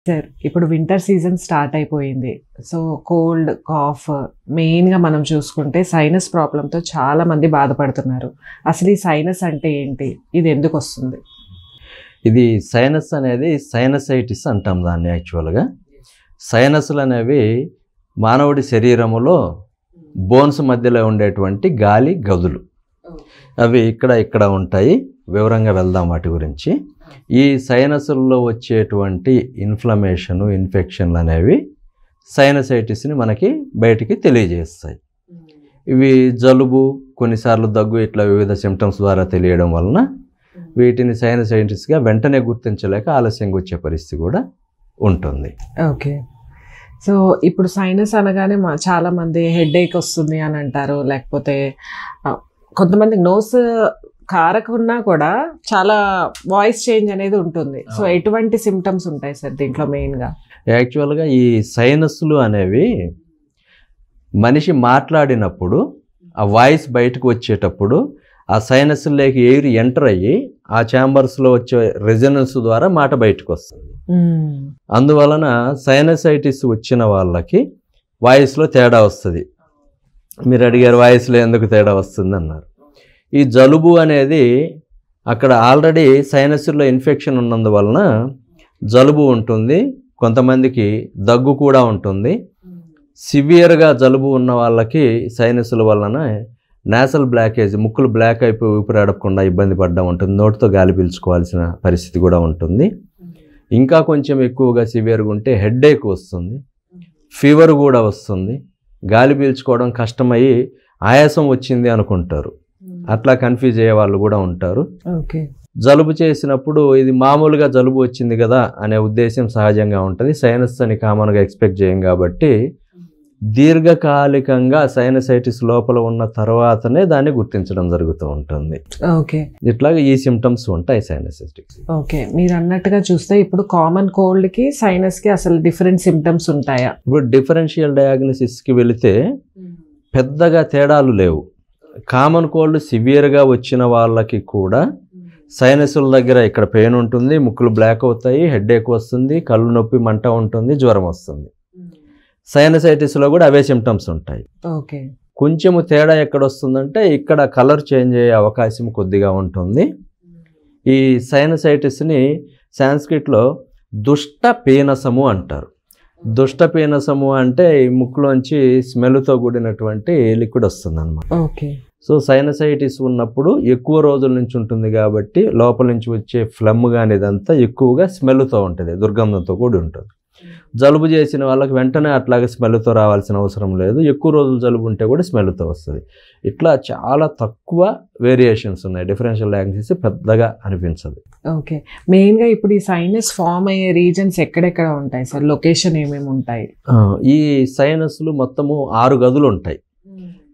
Sir ఇప్పుడు winter season start అయిపోయింది. So cold, cough మెయిన్‌గా మనం చూసుకుంటే సైనస్ ప్రాబ్లమ్‌తో చాలా మంది బాధపడుతున్నారు. అసలు ఈ సైనస్ అంటే ఏంటి? ఇది ఎందుకొస్తుంది? ఇది సైనస్ అనేది సైనసైటిస్ అంటాం దాన్ని యాక్చువల్గా. సైనస్లు అనేవి మానవుడి శరీరములో బోన్స్ మధ్యలో ఉండేటువంటి గాలి గదులు. అవి ఇక్కడ ఉంటాయి. వివరంగా వెళ్దాం వాటి గురించి. ఈ సైనస్ల్లో వచ్చేటువంటి ఇన్ఫ్లమేషను, ఇన్ఫెక్షన్లు అనేవి సైనసైటిస్ని మనకి బయటికి తెలియజేస్తాయి. ఇవి జలుబు, కొన్నిసార్లు దగ్గు, ఇట్లా వివిధ సిమ్టమ్స్ ద్వారా తెలియడం వలన వీటిని సైనసైటిస్గా వెంటనే గుర్తించలేక ఆలస్యంగా వచ్చే పరిస్థితి కూడా ఉంటుంది. ఓకే. సో ఇప్పుడు సైనస్ అనగానే చాలామంది హెడేక్ వస్తుంది అని అంటారు. లేకపోతే కొంతమంది నోస్ కారకున్నా కూడా చాలా వాయిస్ చేంజ్ అనేది ఉంటుంది. సో ఎటువంటి సిమ్టమ్స్ ఉంటాయి సార్ దీంట్లో మెయిన్గా? యాక్చువల్గా ఈ సైనస్లు అనేవి మనిషి మాట్లాడినప్పుడు ఆ వాయిస్ బయటకు వచ్చేటప్పుడు ఆ సైనస్లోకి ఎయిర్ ఎంటర్ అయ్యి ఆ ఛాంబర్స్లో వచ్చే రెజొనెన్స్ ద్వారా మాట బయటకు వస్తుంది. అందువలన సైనసైటిస్ వచ్చిన వాళ్ళకి వాయిస్లో తేడా వస్తుంది. మీరు అడిగారు వాయిస్లో ఎందుకు తేడా వస్తుంది అన్నారు. ఈ జలుబు అనేది అక్కడ ఆల్రెడీ సైనస్లో ఇన్ఫెక్షన్ ఉన్నందువలన జలుబు ఉంటుంది. కొంతమందికి దగ్గు కూడా ఉంటుంది. సివియర్గా జలుబు ఉన్న వాళ్ళకి సైనస్ల వలన నేసల్ బ్లాకేజ్, ముక్కులు బ్లాక్ అయిపోయి ఊపిరాడకుండా ఇబ్బంది పడడం ఉంటుంది. నోటితో గాలి పీల్చుకోవాల్సిన పరిస్థితి కూడా ఉంటుంది. ఇంకా కొంచెం ఎక్కువగా సివియర్గా ఉంటే హెడేక్ వస్తుంది, ఫీవర్ కూడా వస్తుంది. గాలి పీల్చుకోవడం కష్టమయ్యి ఆయాసం వచ్చింది అనుకుంటారు. అట్లా కన్ఫ్యూజ్ అయ్యే వాళ్ళు కూడా ఉంటారు. ఓకే. జలుబు చేసినప్పుడు ఇది మామూలుగా జలుబు వచ్చింది కదా అనే ఉద్దేశం సహజంగా ఉంటుంది. సైనస్ అని కామన్గా ఎక్స్పెక్ట్ చేయం కాబట్టి దీర్ఘకాలికంగా సైనసైటిస్ లోపల ఉన్న తర్వాతనే దాన్ని గుర్తించడం జరుగుతూ ఉంటుంది. ఓకే. ఇట్లాగా ఈ సిమ్టమ్స్ ఉంటాయి సైనసైటిస్. ఓకే. మీరు అన్నట్టుగా చూస్తే ఇప్పుడు కామన్ కోల్డ్కి సైనస్కి అసలు డిఫరెంట్ సిమ్టమ్స్ ఉంటాయా? ఇప్పుడు డిఫరెన్షియల్ డయాగ్నోసిస్కి వెళితే పెద్దగా తేడాలు లేవు. కామన్ కోల్డ్ సివియర్గా వచ్చిన వాళ్ళకి కూడా సైనస్ల దగ్గర ఇక్కడ పెయిన్ ఉంటుంది, ముక్కులు బ్లాక్ అవుతాయి, హెడేక్ వస్తుంది, కళ్ళు నొప్పి, మంట ఉంటుంది, జ్వరం వస్తుంది. సైనసైటిస్లో కూడా అవే సిమ్టమ్స్ ఉంటాయి. ఓకే. కొంచెము తేడా ఎక్కడ వస్తుందంటే ఇక్కడ కలర్ చేంజ్ అయ్యే అవకాశం కొద్దిగా ఉంటుంది. ఈ సైనసైటిస్ని సాంస్క్రిట్లో దుష్ట పీనసము అంటారు. దుష్ట పీనసము అంటే ఈ ముక్కులోంచి స్మెల్తో కూడినటువంటి లిక్విడ్ వస్తుంది అనమాట. ఓకే. సో సైనసైటిస్ ఉన్నప్పుడు ఎక్కువ రోజుల నుంచి ఉంటుంది కాబట్టి లోపల నుంచి వచ్చే ఫ్లమ్ కానీ ఇదంతా ఎక్కువగా స్మెల్తో ఉంటుంది, దుర్గంధంతో కూడి ఉంటుంది. జలుబు చేసిన వాళ్ళకి వెంటనే అట్లాగే స్మెల్తో రావాల్సిన అవసరం లేదు. ఎక్కువ రోజులు జలుబు ఉంటే కూడా స్మెల్తో వస్తుంది. ఇట్లా చాలా తక్కువ వేరియేషన్స్ ఉన్నాయి. డిఫరెన్షియల్ డయాగ్నోసిస్ పెద్దగా అనిపించదు. ఓకే. మెయిన్గా ఇప్పుడు ఈ సైనస్ ఫామ్ అయ్యే రీజన్స్ ఎక్కడెక్కడ ఉంటాయి సార్? లొకేషన్ ఏమేమి ఉంటాయి? ఈ సైనస్లు మొత్తము 6 గదులు ఉంటాయి.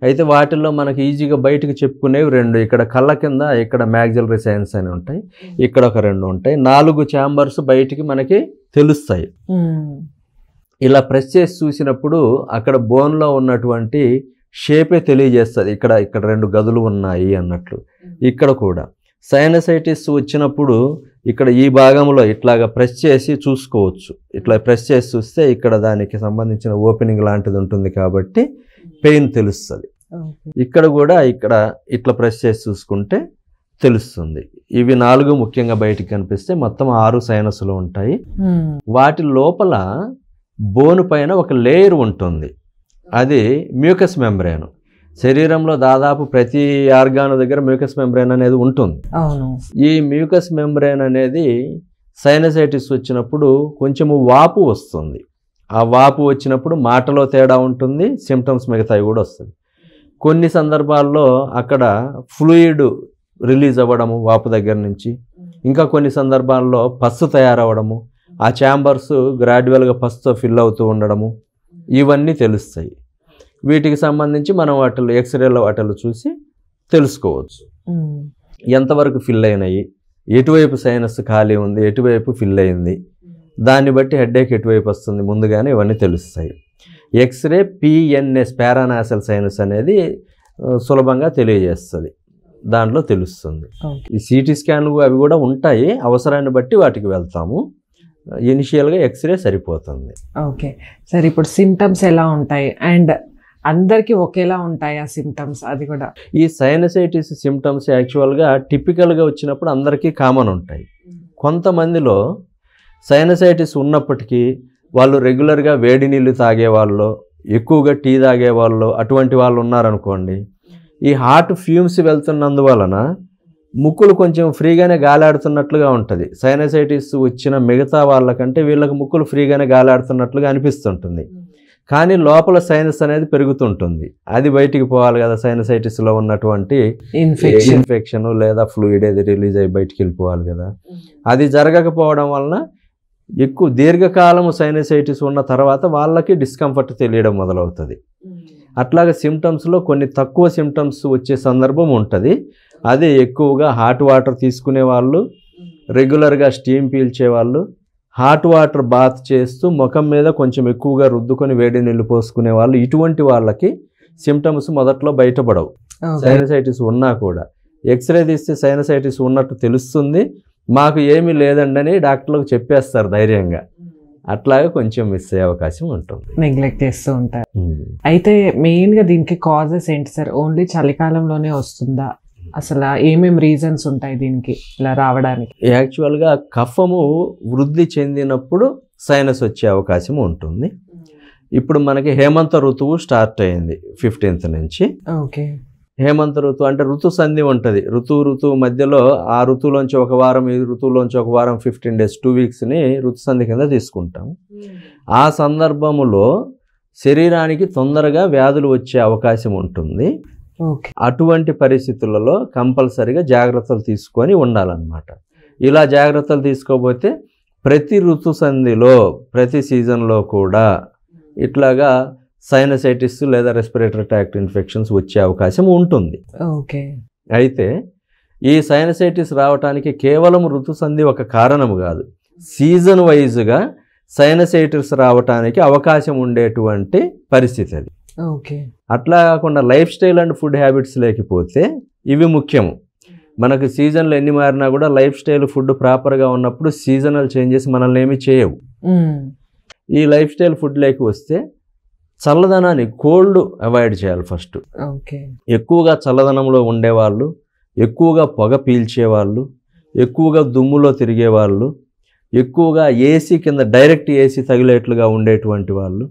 అయితే వాటిల్లో మనకి ఈజీగా బయటకు చెప్పుకునేవి 2. ఇక్కడ కళ్ళ కింద ఇక్కడ మ్యాగ్జిలరీ సైనస్ అని ఉంటాయి, ఇక్కడ ఒక 2 ఉంటాయి. 4 ఛాంబర్స్ బయటికి మనకి తెలుస్తాయి. ఇలా ప్రెస్ చేసి చూసినప్పుడు అక్కడ బోన్లో ఉన్నటువంటి షేపే తెలియజేస్తుంది. ఇక్కడ 2 గదులు ఉన్నాయి అన్నట్లు. ఇక్కడ కూడా సైనసైటిస్ వచ్చినప్పుడు ఇక్కడ ఈ భాగంలో ఇట్లాగా ప్రెస్ చేసి చూసుకోవచ్చు. ఇట్లా ప్రెస్ చేసి చూస్తే ఇక్కడ దానికి సంబంధించిన ఓపెనింగ్ లాంటిది ఉంటుంది కాబట్టి పెయిన్ తెలుస్తుంది. ఇక్కడ కూడా ఇట్లా ప్రెస్ చేసి చూసుకుంటే తెలుస్తుంది. ఇవి 4 ముఖ్యంగా బయటికి కనిపిస్తే మొత్తం 6 సైనస్లు ఉంటాయి. వాటి లోపల బోను పైన ఒక లేయర్ ఉంటుంది. అది మ్యూకస్ మెంబ్రేన్. శరీరంలో దాదాపు ప్రతి ఆర్గాన్ దగ్గర మ్యూకస్ మెంబ్రేన్ అనేది ఉంటుంది. ఈ మ్యూకస్ మెంబ్రేన్ అనేది సైనసైటిస్ వచ్చినప్పుడు కొంచెము వాపు వస్తుంది. ఆ వాపు వచ్చినప్పుడు మాటలో తేడా ఉంటుంది, సిమ్టమ్స్ మిగతాయి కూడా వస్తుంది. కొన్ని సందర్భాల్లో అక్కడ ఫ్లూయిడ్ రిలీజ్ అవ్వడము వాపు దగ్గర నుంచి, ఇంకా కొన్ని సందర్భాల్లో పస్సు తయారవ్వడము, ఆ ఛాంబర్స్ గ్రాడ్యువల్గా పస్సుతో ఫిల్ అవుతూ ఉండడము, ఇవన్నీ తెలుస్తాయి. వీటికి సంబంధించి మనం వాటిలో ఎక్స్రేలో వాటిలో చూసి తెలుసుకోవచ్చు ఎంతవరకు ఫిల్ అయినాయి, ఎటువైపు సైనస్ ఖాళీ ఉంది, ఎటువైపు ఫిల్ అయింది, దాన్ని బట్టి హెడేక్ ఎటువైపు వస్తుంది ముందుగానే ఇవన్నీ తెలుస్తాయి. ఎక్స్రే పిఎన్ఎస్ పారానాసల్ సైనస్ అనేది సులభంగా తెలియజేస్తుంది. దాంట్లో తెలుస్తుంది. ఈ సిటీ స్కాన్లు అవి కూడా ఉంటాయి, అవసరాన్ని బట్టి వాటికి వెళ్తాము. ఇనిషియల్గా ఎక్స్రే సరిపోతుంది. ఓకే సార్, ఇప్పుడు సిమ్టమ్స్ ఎలా ఉంటాయి అండ్ అందరికీ ఒకేలా ఉంటాయి ఆ సిమ్టమ్స్? అది కూడా ఈ సైనసైటిస్ సిమ్టమ్స్ యాక్చువల్గా టిపికల్గా వచ్చినప్పుడు అందరికీ కామన్ ఉంటాయి. కొంతమందిలో సైనసైటిస్ ఉన్నప్పటికీ వాళ్ళు రెగ్యులర్గా వేడి నీళ్ళు తాగేవాళ్ళు, ఎక్కువగా టీ తాగేవాళ్ళు, అటువంటి వాళ్ళు ఉన్నారనుకోండి, ఈ హాట్ ఫ్యూమ్స్ వెళ్తున్నందువలన ముక్కులు కొంచెం ఫ్రీగానే గాలాడుతున్నట్లుగా ఉంటుంది. సైనసైటిస్ వచ్చిన మిగతా వాళ్ళకంటే వీళ్ళకి ముక్కులు ఫ్రీగానే గాలాడుతున్నట్లుగా అనిపిస్తుంటుంది. కానీ లోపల సైనస్ అనేది పెరుగుతుంటుంది. అది బయటికి పోవాలి కదా, సైనసైటిస్లో ఉన్నటువంటి ఇన్ఫెక్షన్ లేదా ఫ్లూయిడ్ ఏది రిలీజ్ అయ్యి బయటికి వెళ్ళిపోవాలి కదా. అది జరగకపోవడం వలన ఎక్కువ దీర్ఘకాలము సైనసైటిస్ ఉన్న తర్వాత వాళ్ళకి డిస్కంఫర్ట్ తెలియడం మొదలవుతుంది. అట్లాగే సిమ్టమ్స్లో కొన్ని తక్కువ సిమ్టమ్స్ వచ్చే సందర్భం ఉంటుంది. అదే ఎక్కువగా హాట్ వాటర్ తీసుకునే వాళ్ళు, రెగ్యులర్గా స్టీమ్ పీల్చే వాళ్ళు, హాట్ వాటర్ బాత్ చేస్తూ ముఖం మీద కొంచెం ఎక్కువగా రుద్దుకొని వేడి నీళ్ళు పోసుకునే వాళ్ళు, ఇటువంటి వాళ్ళకి సిమ్టమ్స్ మొదట్లో బయటపడవు. సైనసైటిస్ ఉన్నా కూడా ఎక్స్రే తీస్తే సైనసైటిస్ ఉన్నట్టు తెలుస్తుంది, మాకు ఏమీ లేదండి అని డాక్టర్లకు చెప్పేస్తారు ధైర్యంగా. అట్లాగే కొంచెం మిస్ అయ్యే అవకాశం ఉంటుంది, నెగ్లెక్ట్ చేస్తూ ఉంటారు. అయితే మెయిన్గా దీనికి కాజెస్ ఏంటి సార్? ఓన్లీ చలికాలంలోనే వస్తుందా? అసలు ఏమేమి రీజన్స్ ఉంటాయి దీనికి ఇలా రావడానికి? యాక్చువల్గా కఫము వృద్ధి చెందినప్పుడు సైనస్ వచ్చే అవకాశం ఉంటుంది. ఇప్పుడు మనకి హేమంత ఋతువు స్టార్ట్ అయింది 15th నుంచి. ఓకే, హేమంత ఋతువు అంటే ఋతు సంధి ఉంటుంది. ఋతువు మధ్యలో ఆ ఋతువులోంచి ఒక వారం, ఈ ఋతువులోంచి ఒక వారం, 15 days 2 weeksని ఋతు సంధి కింద తీసుకుంటాం. ఆ సందర్భములో శరీరానికి తొందరగా వ్యాధులు వచ్చే అవకాశం ఉంటుంది. అటువంటి పరిస్థితులలో కంపల్సరిగా జాగ్రత్తలు తీసుకొని ఉండాలన్నమాట. ఇలా జాగ్రత్తలు తీసుకోకపోతే ప్రతి ఋతు సంధిలో ప్రతి సీజన్లో కూడా ఇట్లాగా సైనసైటిస్ లేదా రెస్పిరేటరీ ట్రాక్ట్ ఇన్ఫెక్షన్స్ వచ్చే అవకాశం ఉంటుంది. ఓకే, అయితే ఈ సైనసైటిస్ రావడానికి కేవలం ఋతు సంధి ఒక కారణము కాదు. సీజన్ వైజ్గా సైనసైటిస్ రావడానికి అవకాశం ఉండేటువంటి పరిస్థితి అది. ఓకే, అట్లా కాకుండా life style and food habits లేకపోతే ఇవి ముఖ్యము. మనకు సీజన్లు ఎన్ని మారినా కూడా లైఫ్ స్టైల్ ఫుడ్ ప్రాపర్గా ఉన్నప్పుడు సీజనల్ చేంజెస్ మనల్ని ఏమి చేయవు. ఈ లైఫ్ స్టైల్ ఫుడ్ లేక వస్తే చల్లదనాన్ని, కోల్డ్ అవాయిడ్ చేయాలి ఫస్ట్. ఎక్కువగా చల్లదనంలో ఉండేవాళ్ళు, ఎక్కువగా పొగ పీల్చేవాళ్ళు, ఎక్కువగా దుమ్ములో తిరిగేవాళ్ళు, ఎక్కువగా ఏసీ కింద డైరెక్ట్ ఏసీ తగిలేట్లుగా ఉండేటువంటి వాళ్ళు,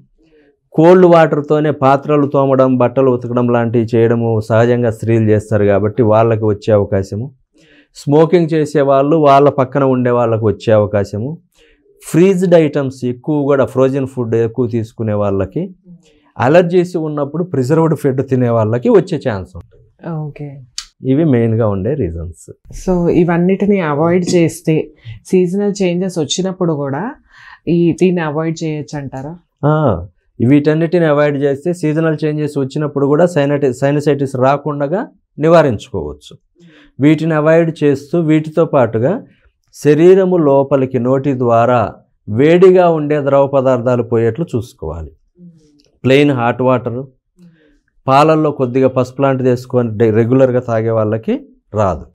కోల్డ్ వాటర్తోనే పాత్రలు తోమడం, బట్టలు ఉతకడం లాంటివి చేయడము సహజంగా స్త్రీలు చేస్తారు కాబట్టి వాళ్ళకి వచ్చే అవకాశము, స్మోకింగ్ చేసేవాళ్ళు వాళ్ళ పక్కన ఉండే వాళ్ళకి వచ్చే అవకాశము, ఫ్రీజ్డ్ ఐటమ్స్ ఎక్కువ కూడా ఫ్రోజన్ ఫుడ్ ఎక్కువ తీసుకునే వాళ్ళకి, అలర్జీస్ ఉన్నప్పుడు ప్రిజర్వ్డ్ ఫుడ్ తినే వాళ్ళకి వచ్చే ఛాన్స్ ఉంటుంది. ఓకే, ఇవి మెయిన్గా ఉండే రీజన్స్. సో ఇవన్నిటిని అవాయిడ్ చేస్తే సీజనల్ చేంజెస్ వచ్చినప్పుడు కూడా దీన్ని అవాయిడ్ చేయొచ్చు అంటారా? వీటన్నిటిని అవాయిడ్ చేస్తే సీజనల్ చేంజెస్ వచ్చినప్పుడు కూడా సైనసైటిస్ రాకుండా నివారించుకోవచ్చు. వీటిని అవాయిడ్ చేస్తూ వీటితో పాటుగా శరీరము లోపలికి నోటి ద్వారా వేడిగా ఉండే ద్రవ పదార్థాలు పోయేట్లు చూసుకోవాలి. ప్లెయిన్ హాట్ వాటరు, పాలల్లో కొద్దిగా పసుపు లాంటిది వేసుకొని రెగ్యులర్గా తాగే వాళ్ళకి రాదు.